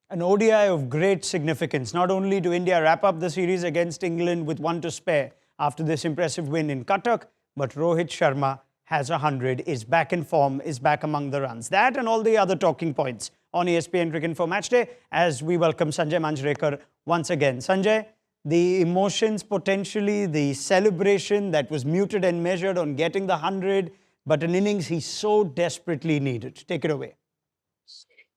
An ODI of great significance. Not only do India wrap up the series against England with one to spare after this impressive win in Cuttack, but Rohit Sharma has 100, is back in form, is back among the runs. That and all the other talking points on ESPN Cricinfo Matchday as we welcome Sanjay Manjrekar once again. Sanjay, the emotions potentially, the celebration that was muted and measured on getting the 100, but an innings he so desperately needed. Take it away.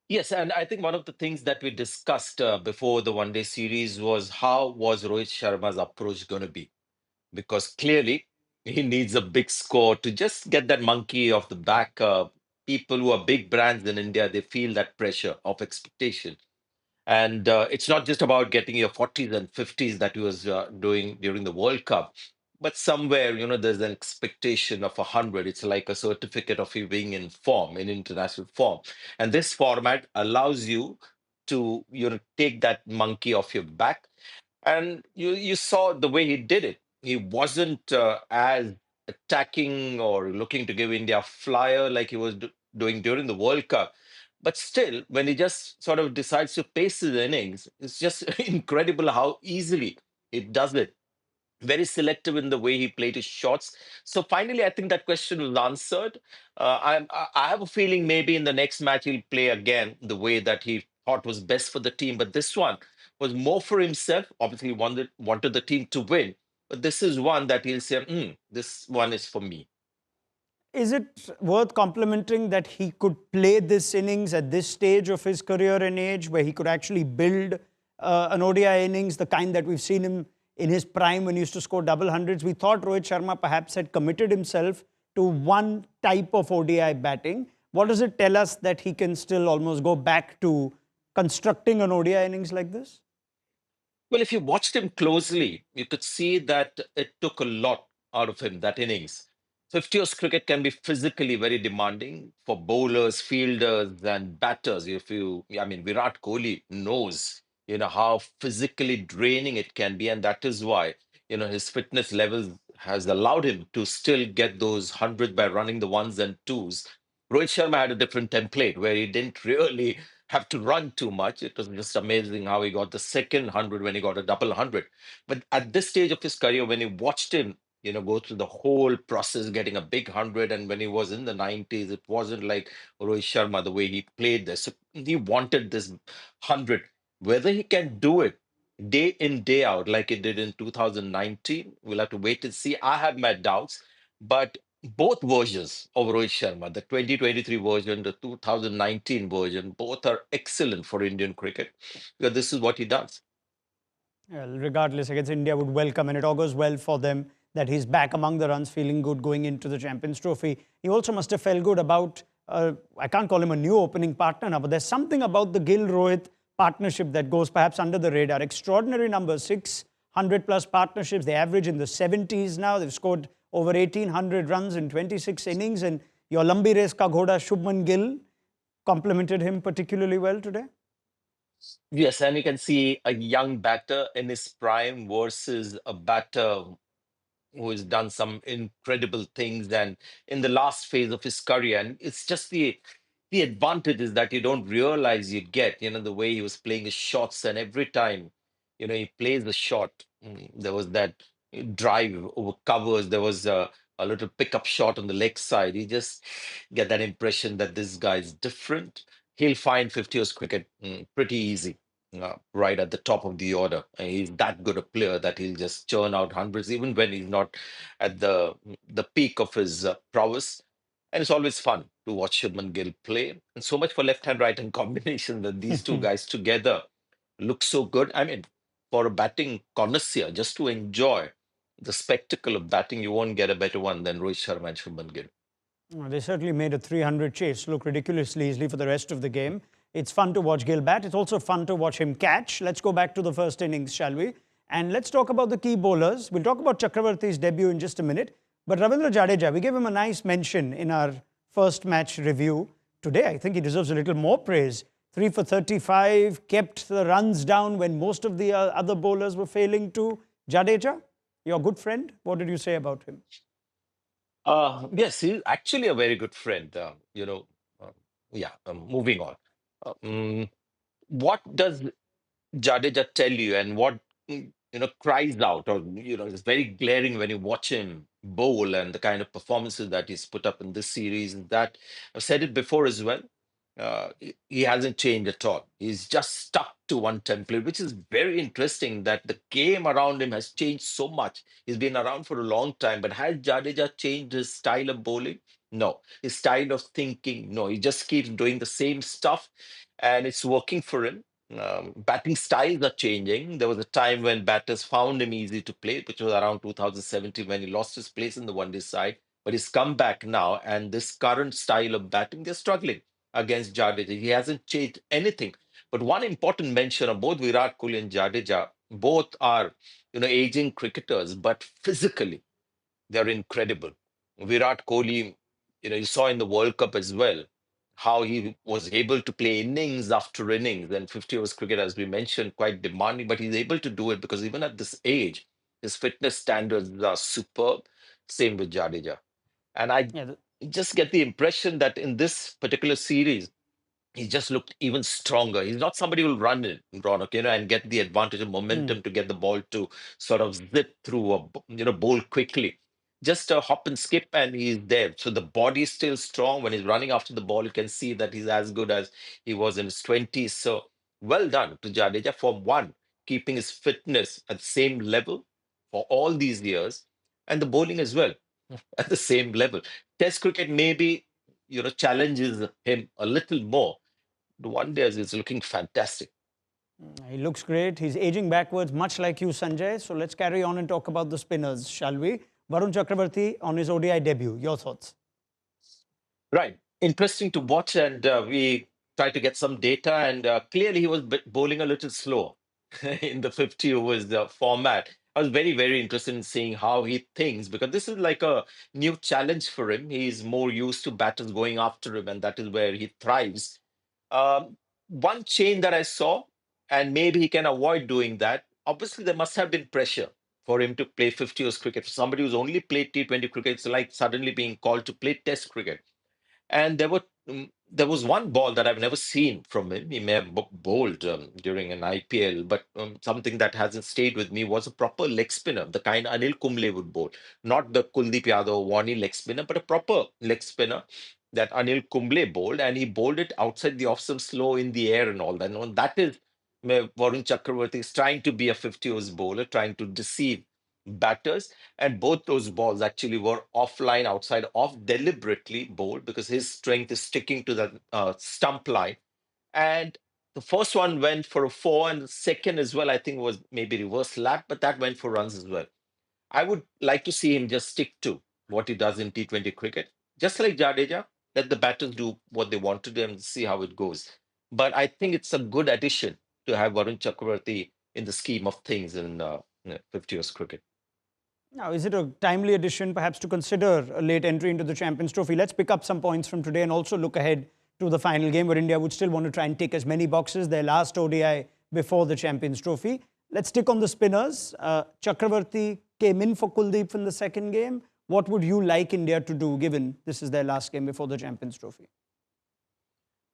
Yes, and I think one of the things that we discussed before the one day series was how was Rohit Sharma's approach going to be? Because clearly he needs a big score to just get that monkey off the back. People who are big brands in India, they feel that pressure of expectation. And it's not just about getting your 40s and 50s that he was doing during the World Cup, but somewhere, there's an expectation of 100. It's like a certificate of you being in form, in international form. And this format allows you to, take that monkey off your back. And you saw the way he did it. He wasn't as attacking or looking to give India a flyer like he was doing during the World Cup. But still, when he just sort of decides to pace his innings, it's just incredible how easily it does it. Very selective in the way he played his shots. So finally, I think that question was answered. I have a feeling maybe in the next match he'll play again the way that he thought was best for the team. But this one was more for himself. Obviously, he wanted the team to win. But this is one that he'll say, this one is for me. Is it worth complimenting that he could play this innings at this stage of his career and age, where he could actually build an ODI innings, the kind that we've seen him in his prime when he used to score double hundreds? We thought Rohit Sharma perhaps had committed himself to one type of ODI batting. What does it tell us that he can still almost go back to constructing an ODI innings like this? Well, if you watched him closely, you could see that it took a lot out of him, that innings. 50 overs cricket can be physically very demanding for bowlers, fielders, and batters. Virat Kohli knows, how physically draining it can be. And that is why, his fitness levels has allowed him to still get those 100 by running the ones and twos. Rohit Sharma had a different template where he didn't really have to run too much. It was just amazing how he got the second 100 when he got a double 100. But at this stage of his career, when you watched him, go through the whole process, getting a big 100, and when he was in the 90s, it wasn't like Rohit Sharma, the way he played this. So he wanted this 100. Whether he can do it day in, day out, like he did in 2019, we'll have to wait and see. I have my doubts, but both versions of Rohit Sharma, the 2023 version, the 2019 version, both are excellent for Indian cricket because this is what he does. Well, regardless, I guess India would welcome, and it augurs well for them that he's back among the runs, feeling good going into the Champions Trophy. He also must have felt good about, I can't call him a new opening partner now, but there's something about the Gill-Rohit partnership that goes perhaps under the radar. Extraordinary numbers, 600 plus partnerships. They average in the 70s now. They've scored over 1,800 runs in 26 innings. And your Lambi Race ka Ghoda, Shubman Gill, complimented him particularly well today. Yes, and you can see a young batter in his prime versus a batter who has done some incredible things and in the last phase of his career. And it's just the advantage is that you don't realize you get, the way he was playing his shots, and every time, he plays the shot, there was that drive over covers, there was a little pickup shot on the leg side. You just get that impression that this guy is different. He'll find 50 overs cricket pretty easy right at the top of the order. And he's that good a player that he'll just churn out hundreds, even when he's not at the peak of his prowess. And it's always fun to watch Shubman Gill play. And so much for left hand, right hand combination that these two guys together look so good. I mean, for a batting connoisseur, just to enjoy the spectacle of batting, you won't get a better one than Rohit Sharma and Shubman Gill. They certainly made a 300 chase look ridiculously easily for the rest of the game. It's fun to watch Gill bat. It's also fun to watch him catch. Let's go back to the first innings, shall we? And let's talk about the key bowlers. We'll talk about Chakravarthy's debut in just a minute. But Ravindra Jadeja, we gave him a nice mention in our first match review. Today, I think he deserves a little more praise. 3 for 35, kept the runs down when most of the other bowlers were failing to. Jadeja, your good friend, what did you say about him? Yes, he's actually a very good friend. Uh, yeah, moving on. Uh, mm, what does Jadeja tell you, and what cries out, or is very glaring when you watch him bowl and the kind of performances that he's put up in this series? And that I've said it before as well. He hasn't changed at all. He's just stuck to one template, which is very interesting. That the game around him has changed so much. He's been around for a long time, but has Jadeja changed his style of bowling? No. His style of thinking? No. He just keeps doing the same stuff, and it's working for him. Batting styles are changing. There was a time when batters found him easy to play, which was around 2017 when he lost his place in the one day side. But he's come back now, and this current style of batting, they're struggling against Jadeja. He hasn't changed anything. But one important mention of both Virat Kohli and Jadeja, both are aging cricketers, but physically they're incredible. Virat Kohli, you saw in the World Cup as well how he was able to play innings after innings. And 50 overs cricket, as we mentioned, quite demanding, but he's able to do it because even at this age, his fitness standards are superb. Same with Jadeja. And I Yeah, just get the impression that in this particular series, he just looked even stronger. He's not somebody who'll run it, Ronak, and get the advantage of momentum to get the ball to sort of zip through a bowl quickly. Just a hop and skip, and he's there. So the body is still strong. When he's running after the ball, you can see that he's as good as he was in his 20s. So well done to Jadeja for one, keeping his fitness at the same level for all these years, and the bowling as well at the same level. Test cricket maybe challenges him a little more. The one day is looking fantastic. he looks great. He's aging backwards, much like you, Sanjay. So let's carry on and talk about the spinners, shall we? Varun Chakravarthy on his ODI debut. Your thoughts? Right. Interesting to watch, and we tried to get some data, and clearly he was bowling a little slow in the 50 overs format. I was very, very interested in seeing how he thinks because this is like a new challenge for him. He's more used to batters going after him, and that is where he thrives. One change that I saw, and maybe he can avoid doing that. Obviously, there must have been pressure for him to play 50 overs cricket. For somebody who's only played T20 cricket, it's like suddenly being called to play Test cricket. And there was one ball that I've never seen from him. He may have bowled during an IPL, but something that hasn't stayed with me was a proper leg spinner, the kind Anil Kumble would bowl, not the Kuldeep Yadav Warney leg spinner, but a proper leg spinner that Anil Kumble bowled, and he bowled it outside the off stump slow in the air and all that. And that is where Varun Chakravarthi is trying to be a 50 overs bowler, trying to deceive batters, and both those balls actually were offline, outside off, deliberately bowled because his strength is sticking to the stump line. And the first one went for a four, and the second as well, I think, was maybe reverse lap, but that went for runs as well. I would like to see him just stick to what he does in T20 cricket, just like Jadeja. Let the batters do what they want to do and see how it goes. But I think it's a good addition to have Varun Chakravarthi in the scheme of things in 50 overs cricket. Now, is it a timely addition perhaps to consider a late entry into the Champions Trophy? Let's pick up some points from today and also look ahead to the final game where India would still want to try and tick as many boxes, their last ODI before the Champions Trophy. Let's stick on the spinners. Chakravarthi came in for Kuldeep in the second game. What would you like India to do given this is their last game before the Champions Trophy?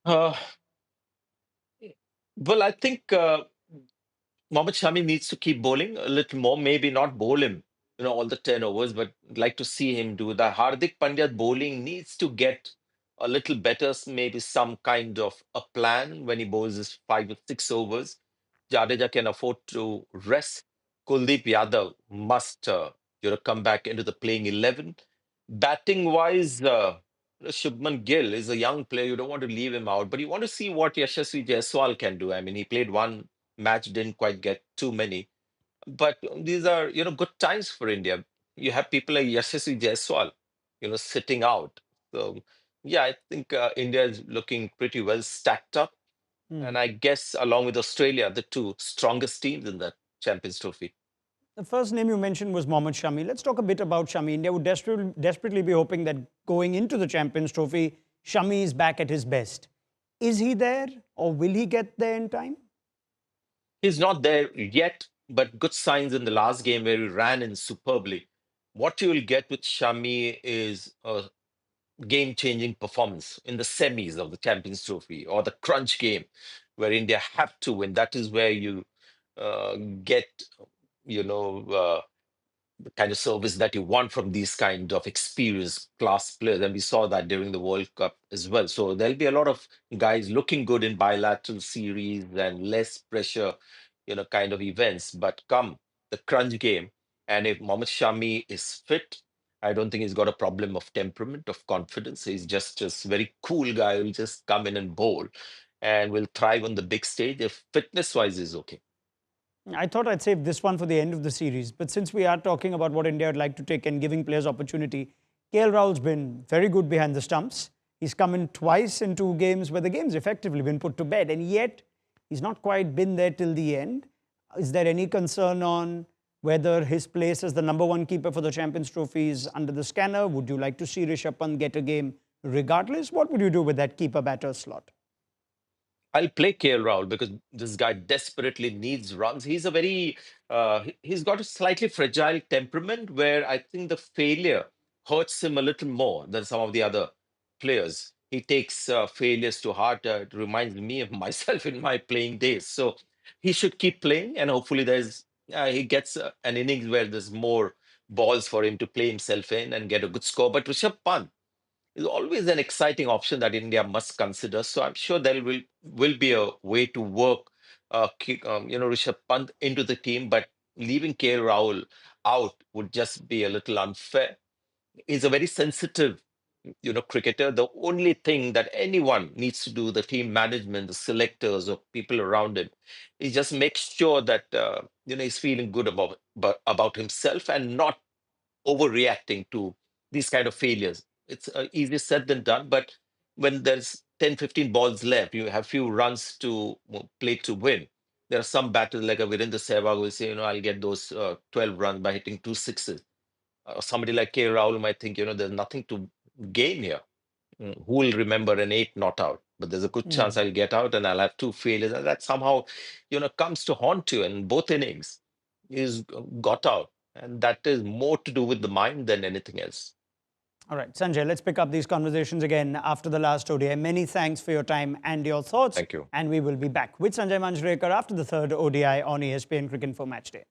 Uh, well, I think Mohammad Shami needs to keep bowling a little more, maybe not bowl him, all the 10 overs, but like to see him do that. Hardik Pandya bowling needs to get a little better, maybe some kind of a plan when he bowls his 5 or 6 overs. Jadeja can afford to rest. Kuldeep Yadav must, come back into the playing 11. Batting wise, Shubman Gill is a young player. You don't want to leave him out, but you want to see what Yashasvi Jaiswal can do. I mean, he played one match, didn't quite get too many, but these are good times for India. You have people like Yashasvi Jaiswal, sitting out. So yeah, I think India is looking pretty well stacked up, and I guess along with Australia, the two strongest teams in the Champions Trophy. The first name you mentioned was Mohammad Shami. Let's talk a bit about Shami. India would desperately be hoping that going into the Champions Trophy, Shami is back at his best. Is he there or will he get there in time? He's not there yet, but good signs in the last game where he ran in superbly. What you will get with Shami is a game-changing performance in the semis of the Champions Trophy or the crunch game where India have to win. That is where you get, you know, the kind of service that you want from these kind of experienced class players. And we saw that during the World Cup as well. So there'll be a lot of guys looking good in bilateral series and less pressure, kind of events. But come the crunch game, and if Mohammad Shami is fit, I don't think he's got a problem of temperament, of confidence. He's just very cool guy who'll just come in and bowl and will thrive on the big stage if fitness-wise is okay. I thought I'd save this one for the end of the series, but since we are talking about what India would like to take and giving players opportunity, KL Rahul's been very good behind the stumps. He's come in twice in 2 games where the game's effectively been put to bed, and yet he's not quite been there till the end. Is there any concern on whether his place as the #1 keeper for the Champions Trophy is under the scanner? Would you like to see Rishabh Pant get a game regardless? What would you do with that keeper-batter slot? I'll play KL Rahul because this guy desperately needs runs. He's got a slightly fragile temperament where I think the failure hurts him a little more than some of the other players. He takes failures to heart. It reminds me of myself in my playing days. So he should keep playing, and hopefully he gets an innings where there's more balls for him to play himself in and get a good score. But Rishabh Pant is always an exciting option that India must consider. So I'm sure there will be a way to work, Rishabh Pant into the team, but leaving KL Rahul out would just be a little unfair. He's a very sensitive, cricketer. The only thing that anyone needs to do, the team management, the selectors, or people around him, is just make sure that he's feeling good about himself and not overreacting to these kind of failures. It's easier said than done, but when there's 10, 15 balls left, you have few runs to play to win. There are some batters like a Virendra Sehwag who will say, I'll get those 12 runs by hitting 2 sixes. Somebody like K. Rahul might think, there's nothing to gain here. Who will remember an 8 not out? But there's a good chance I'll get out and I'll have 2 failures. And that somehow, comes to haunt you in both innings. He's got out. And that is more to do with the mind than anything else. All right, Sanjay, let's pick up these conversations again after the last ODI. Many thanks for your time and your thoughts. Thank you. And we will be back with Sanjay Manjrekar after the third ODI on ESPN Cricinfo Matchday.